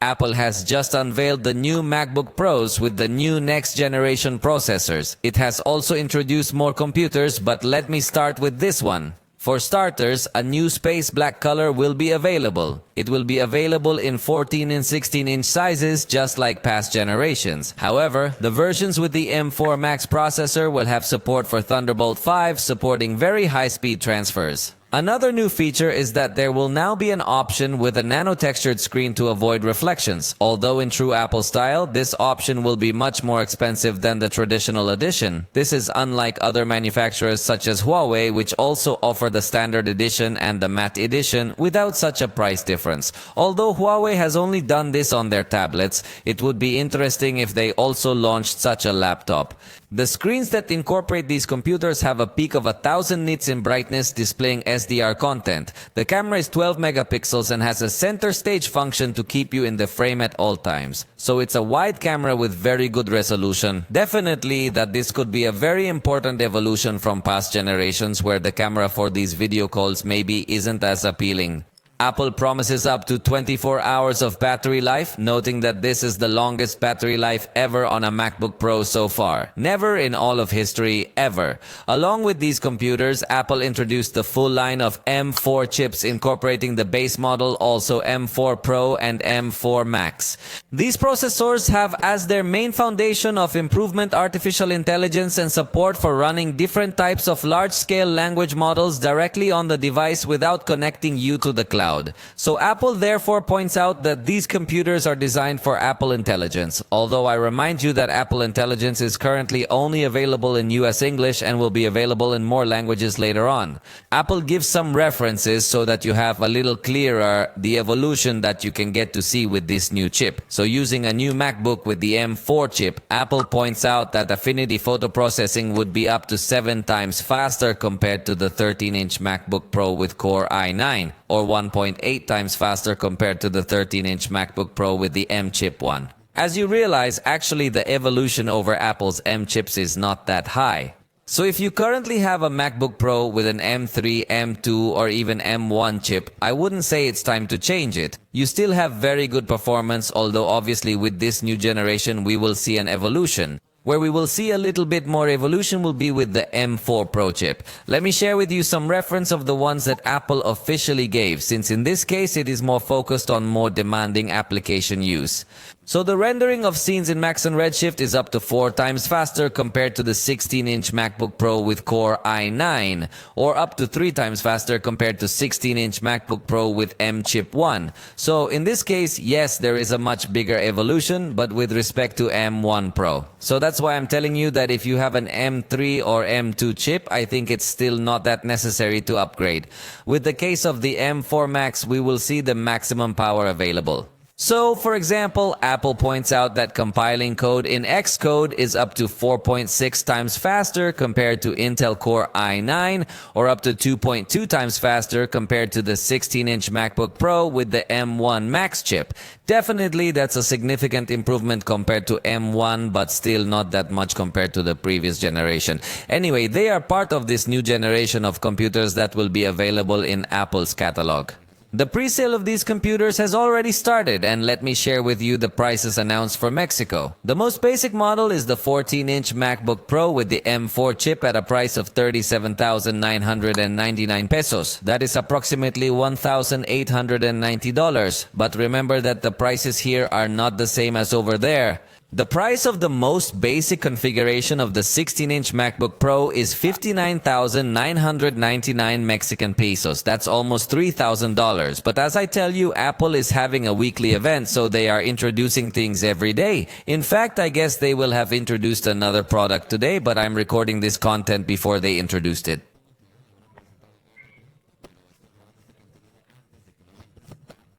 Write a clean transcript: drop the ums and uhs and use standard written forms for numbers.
Apple has just unveiled the new MacBook Pros with the new next-generation processors. It has also introduced more computers, but let me start with this one. For starters, a new space black color will be available. It will be available in 14 and 16-inch sizes, just like past generations. However, the versions with the M4 Max processor will have support for Thunderbolt 5, supporting very high-speed transfers. Another new feature is that there will now be an option with a nano-textured screen to avoid reflections. Although in true Apple style, this option will be much more expensive than the traditional edition. This is unlike other manufacturers such as Huawei, which also offer the standard edition and the matte edition without such a price difference. Although Huawei has only done this on their tablets, it would be interesting if they also launched such a laptop. The screens that incorporate these computers have a peak of 1000 nits in brightness, displaying SDR content. The camera is 12 megapixels and has a center stage function to keep you in the frame at all times. So it's a wide camera with very good resolution. Definitely that this could be a very important evolution from past generations where the camera for these video calls maybe isn't as appealing. Apple promises up to 24 hours of battery life, noting that this is the longest battery life ever on a MacBook Pro so far. Never in all of history, ever. Along with these computers, Apple introduced the full line of M4 chips incorporating the base model, also M4 Pro and M4 Max. These processors have as their main foundation of improvement artificial intelligence and support for running different types of large-scale language models directly on the device without connecting you to the cloud. So Apple therefore points out that these computers are designed for Apple Intelligence, although I remind you that Apple Intelligence is currently only available in US English and will be available in more languages later on. Apple gives some references so that you have a little clearer the evolution that you can get to see with this new chip. So using a new MacBook with the M4 chip, Apple points out that Affinity photo processing would be up to 7 times faster compared to the 13-inch MacBook Pro with Core i9, or 1.8 times faster compared to the 13-inch MacBook Pro with the M chip one. As you realize, actually the evolution over Apple's M chips is not that high. So if you currently have a MacBook Pro with an M3, M2 or even M1 chip, I wouldn't say it's time to change it. You still have very good performance, although obviously with this new generation we will see an evolution. Where we will see a little bit more evolution will be with the M4 Pro chip. Let me share with you some reference of the ones that Apple officially gave, since in this case it is more focused on more demanding application use. So the rendering of scenes in Max and Redshift is up to 4 times faster compared to the 16-inch MacBook Pro with Core i9, or up to 3 times faster compared to 16-inch MacBook Pro with M chip 1. So in this case, yes, there is a much bigger evolution, but with respect to M1 Pro. So that's why I'm telling you that if you have an M3 or M2 chip, I think it's still not that necessary to upgrade. With the case of the M4 Max, we will see the maximum power available. So, for example, Apple points out that compiling code in Xcode is up to 4.6 times faster compared to Intel Core i9, or up to 2.2 times faster compared to the 16-inch MacBook Pro with the M1 Max chip. Definitely, that's a significant improvement compared to M1, but still not that much compared to the previous generation. Anyway, they are part of this new generation of computers that will be available in Apple's catalog. The pre-sale of these computers has already started, and let me share with you the prices announced for Mexico. The most basic model is the 14-inch MacBook Pro with the M4 chip at a price of 37,999 pesos. That is approximately $1,890. But remember that the prices here are not the same as over there. The price of the most basic configuration of the 16-inch MacBook Pro is 59,999 Mexican pesos. That's almost $3,000. But as I tell you, Apple is having a weekly event, so they are introducing things every day. In fact, I guess they will have introduced another product today, but I'm recording this content before they introduced it.